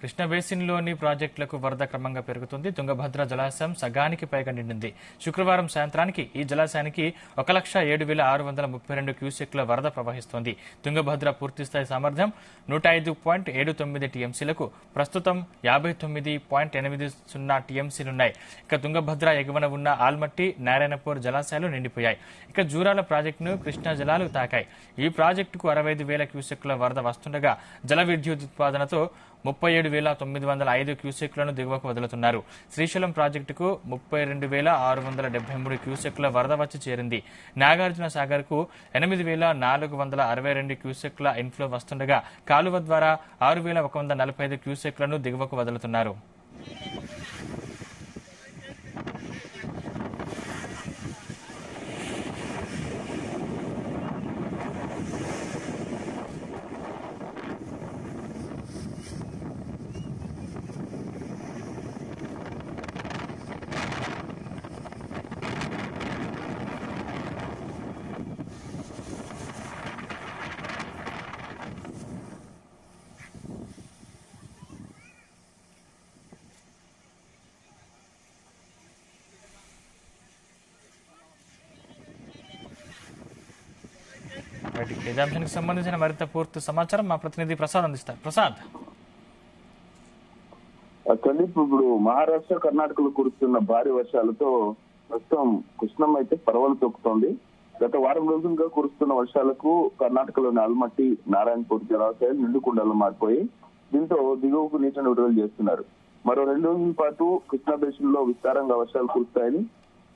కృష్ణ బేసిన్లోని ప్రాజెక్టులకు వరద క్రమంగా పెరుగుతుంది. తుంగభద్ర జలాశయం సగానికి పైగా నిండింది. శుక్రవారం సాయంత్రానికి ఈ జలాశయానికి 1,07,632 క్యూసెక్ల వరద ప్రవహిస్తోంది. తుంగభద్ర పూర్తిస్థాయి సామర్థ్యం 105.79 టీఎంసీలకు ప్రస్తుతం 59.80 టీఎంసీలున్నాయి. ఇక తుంగభద్ర ఎగువన ఉన్న ఆల్మట్టి, నారాయణపూర్ జలాశయాలు నిండిపోయాయి. ఇక జూరాల ప్రాజెక్టును కృష్ణా జలాలు తాకాయి. ఈ ప్రాజెక్టుకు 65,000 క్యూసెక్ల వరద వస్తుండగా జల విద్యుత్ ఉత్పాదనతో 37,905 క్యూసెక్లను దిగువకు వదులుతున్నారు. శ్రీశైలం ప్రాజెక్టుకు 32,673 క్యూసెక్ల వరద వచ్చి చేరింది. నాగార్జున సాగర్ కు 8,462 క్యూసెక్ల ఇన్ఫ్లో వస్తుండగా కాలువ ద్వారా 6,145 క్యూసెక్లను దిగువకు వదులుతున్నారు. ఇదే అంశానికి సంబంధించిన మరింత పూర్తి సమాచారం మా ప్రతినిధి ప్రసాద్ అందిస్తారు. ప్రసాద్, ఇప్పుడు మహారాష్ట్ర, కర్ణాటకలో కురుస్తున్న భారీ వర్షాలతో ప్రస్తుతం కృష్ణం అయితే పరవలు తొక్కుతోంది. గత వారం రోజులుగా కురుస్తున్న వర్షాలకు కర్ణాటకలోని ఆల్మట్టి, నారాయణపూర్ జలాశయాలు నిండుకుండలు మారిపోయి దీంతో దిగువకు నీటిని విడుదల చేస్తున్నారు. మరో 2 రోజుల పాటు కృష్ణా బేసిన్ లో విస్తారంగా వర్షాలు కురుస్తాయని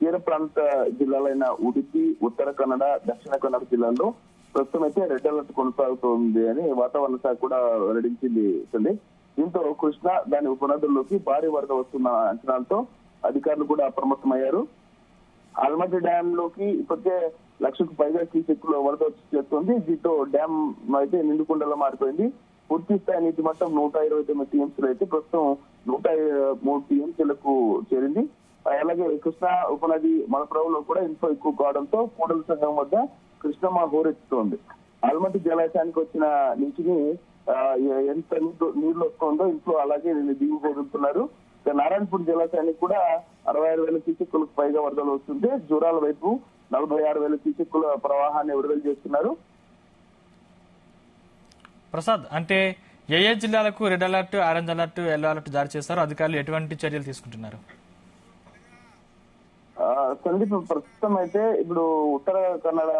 తీర ప్రాంత జిల్లాలైన ఉడిపి, ఉత్తర కన్నడ, దక్షిణ కన్నడ జిల్లాల్లో ప్రస్తుతం అయితే రెడ్ అలర్ట్ కొనసాగుతోంది అని వాతావరణ శాఖ కూడా వెల్లడించింది. దీంతో కృష్ణ, దాని ఉపనదుల్లోకి భారీ వరద వస్తున్న అంచనాలతో అధికారులు కూడా అప్రమత్తమయ్యారు. ఆల్మట్టి డ్యామ్ లోకి ఇప్పటికే 1,00,000కు పైగా క్యూసెక్కుల వరద వచ్చి చేస్తుంది. దీంతో డ్యామ్ అయితే నిండుకుండలా మారిపోయింది. పూర్తి స్థాయి నీటి మట్టం 129 టీఎంసీలు అయితే ప్రస్తుతం 103 టీఎంసీలకు చేరింది. అలాగే కృష్ణా ఉపనది మలప్రభులో కూడా ఇన్ఫ్లో ఎక్కువ కావడంతో కూడల సంఘం వద్ద కృష్ణమ్మ హోరెత్తుతోంది. ఆల్మట్టి జలాశయానికి వచ్చిన నీటిని ఎంత నీళ్లు వస్తుందో ఇంట్లో అలాగే దిగువ వదులుతున్నారు. నారాయణపూర్ జలాశయానికి కూడా 66,000 క్యూసెక్కులకు పైగా వరదలు వస్తుంటే జూరాల వైపు 46,000 క్యూసెక్కుల ప్రవాహాన్ని విడుదల చేస్తున్నారు. ప్రసాద్, అంటే ఏ జిల్లాలకు red alert, orange alert, yellow alert జారీ చేశారు? అధికారులు ఎటువంటి చర్యలు తీసుకుంటున్నారు? సందీప్, ప్రస్తుతం అయితే ఇప్పుడు ఉత్తర కన్నడ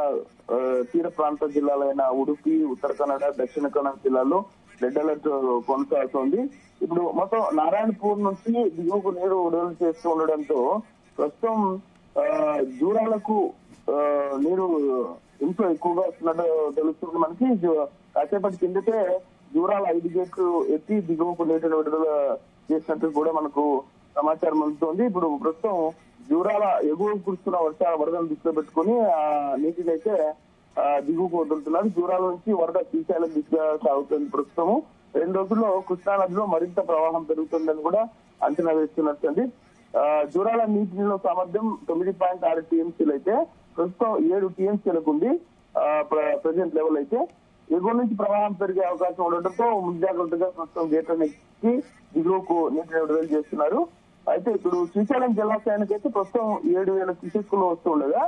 తీర ప్రాంత జిల్లాలైన ఉడుపి, ఉత్తర కన్నడ, దక్షిణ కన్నడ జిల్లాల్లో రెడ్ అలర్ట్ కొనసాగుతోంది. ఇప్పుడు మొత్తం నారాయణపూర్ నుంచి దిగువకు నీరు విడుదల చేస్తూ ఉండడంతో ప్రస్తుతం జూరాలకు నీరు ఇంట్లో ఎక్కువగా వస్తున్నట్టు తెలుస్తుంది మనకి. కాసేపటి కిందటే జూరాల 5 గేట్లు ఎత్తి దిగువకు నీటిని విడుదల చేసినట్టు కూడా మనకు సమాచారం అందుతోంది. ఇప్పుడు ప్రస్తుతం జూరాల ఎగువ కురుస్తున్న వరదను దృష్టిలో పెట్టుకుని ఆ నీటిని అయితే దిగువకు వదులుతున్నారు. జూరాల నుంచి వరద శ్రీశైలం దిశగా సాగుతుంది. ప్రస్తుతం 2 రోజుల్లో కృష్ణా నదిలో మరింత ప్రవాహం పెరుగుతుందని కూడా అంచనా వేస్తున్నట్టుంది. జూరాల నీటిలో సామర్థ్యం 9.6 టీఎంసీలు అయితే ప్రస్తుతం 7 టీఎంసీలకు ఉంది. ప్రెసెంట్ లెవెల్ అయితే ఎగువ నుంచి ప్రవాహం పెరిగే అవకాశం ఉండటంతో ముంజాగ్రత్తగా ప్రస్తుతం గేట్లను ఎక్కి దిగువకు నీటిని విడుదల చేస్తున్నారు. అయితే ఇప్పుడు శ్రీశైలం జలాశయానికి అయితే ప్రస్తుతం 7,000 క్యూసెక్కులు వస్తుండగా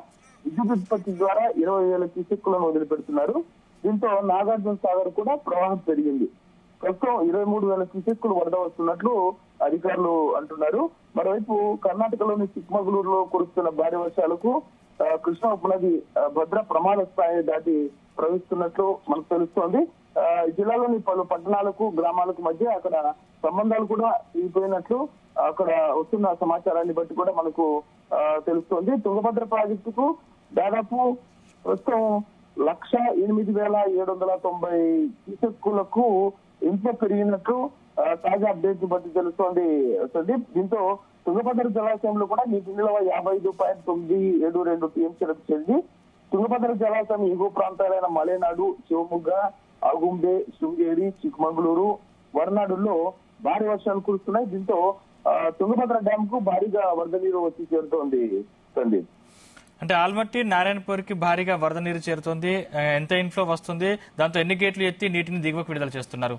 విద్యుత్ ఉత్పత్తి ద్వారా 20,000 క్యూసెక్కులను వదిలిపెడుతున్నారు. దీంతో నాగార్జున సాగర్ కూడా ప్రవాహం పెరిగింది. ప్రస్తుతం 23,000 క్యూసెక్కులు వరద వస్తున్నట్లు అధికారులు అంటున్నారు. మరోవైపు కర్ణాటకలోని చిక్మగళూరులో కురుస్తున్న భారీ వర్షాలకు కృష్ణా ఉపనది భద్ర ప్రమాద స్థాయిని దాటి ప్రవహిస్తున్నట్లు మనకు తెలుస్తోంది. జిల్లాలోని పలు పట్టణాలకు, గ్రామాలకు మధ్య అక్కడ సంబంధాలు కూడా తెగిపోయినట్లు అక్కడ వస్తున్న సమాచారాన్ని బట్టి కూడా మనకు తెలుస్తోంది. తుంగభద్ర ప్రాజెక్టుకు దాదాపు ప్రస్తుతం 1,08,790 క్యూసెక్కులకు ఇన్ఫ్లో పెరిగినట్లు తాజా అప్డేట్ బట్టి తెలుస్తోంది సందీప్. దీంతో తుంగభద్ర జలాశయంలో కూడా నీటి నిల్వ 55.972 టీఎంసీలకు చెంది తుంగభద్ర జలాశయం ఎగువ ప్రాంతాలైన మలెనాడు, శివమొగ్గ, ఆగుంబే, శృంగేరి, చిక్మగళూరు, వరనాడుల్లో భారీ వర్షాలు కురుస్తున్నాయి. దీంతో తుంగభద్ర డ్యామ్ కు భారీగా వరద నీరు వచ్చి చేరుతోంది సందీప్. అంటే ఆల్మట్టి, నారాయణపూర్ కి భారీగా వరద నీరు చేరుతోంది. ఎంత ఇన్ఫ్లో వస్తుంది? దాంతో ఎన్ని గేట్లు ఎత్తి నీటిని దిగువకు విడుదల చేస్తున్నారు?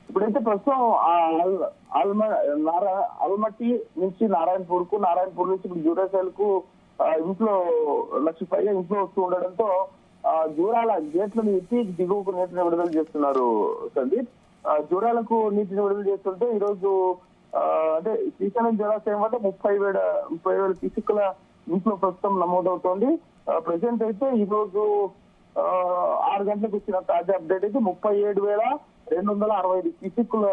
ఇప్పుడైతే ప్రస్తుతం ఆల్మట్టి నుంచి నారాయణపూర్ నుంచి ఇప్పుడు జూరాసైల్ కు ఇంట్లో 1,00,000 పైగా ఇంట్లో వస్తూ ఉండడంతో జూరాల గేట్లను ఎత్తి దిగువకు నీటిని విడుదల చేస్తున్నారు సందీప్. జూరాలకు నీటిని విడుదల చేస్తుంటే ఈ రోజు అంటే శ్రీశైలం జలాశయం వద్ద 30,000 క్యూసెక్కుల ఇంట్లో ప్రస్తుతం నమోదవుతోంది. ప్రెసెంట్ అయితే ఈ రోజు 6 గంటలకు వచ్చిన తాజా అప్డేట్ అయితే 37,265 క్యూసెక్కుల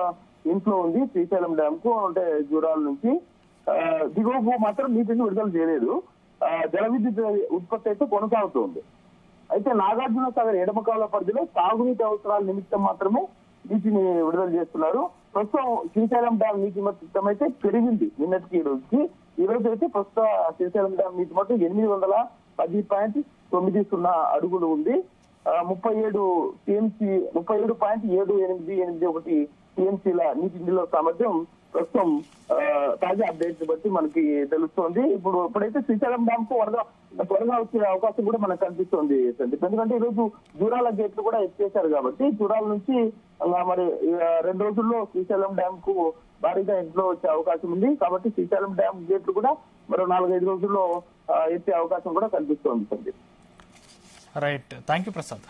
ఇంట్లో ఉంది శ్రీశైలం డ్యామ్ కు. అంటే జూరాల నుంచి దిగువకు మాత్రం నీటిని విడుదల చేయలేదు. జల విద్యుత్ ఉత్పత్తి అయితే కొనసాగుతుంది. అయితే నాగార్జున సాగర్ ఎడమకాల పరిధిలో సాగునీటి అవసరాల నిమిత్తం మాత్రమే నీటిని విడుదల చేస్తున్నారు. ప్రస్తుతం శ్రీశైలం డ్యామ్ నీటి మట్టం అయితే పెరిగింది నిన్నటికి ఈ రోజుకి. ఈ రోజు అయితే ప్రస్తుత శ్రీశైలం డ్యామ్ నీటి మట్టం 810.90 అడుగులు ఉంది. 37.7881 టీఎంసీల నీటి నిల్వ సామర్థ్యం ప్రస్తుతం తాజా అప్డేట్స్ బట్టి మనకి తెలుస్తోంది. ఇప్పుడైతే శ్రీశైలం డ్యామ్ కు వరద త్వరగా వచ్చే అవకాశం కూడా మనకు కనిపిస్తోంది. ఎందుకంటే ఈ రోజు జూరాల గేట్లు కూడా ఎత్తేసారు కాబట్టి జూరాల నుంచి మరి 2 రోజుల్లో శ్రీశైలం డ్యామ్ కు భారీగా ఇంట్లో వచ్చే అవకాశం ఉంది. కాబట్టి శ్రీశైలం డ్యామ్ గేట్లు కూడా మరో 4-5 రోజుల్లో ఎత్తే అవకాశం కూడా కనిపిస్తోంది. Right, thank you Prasad.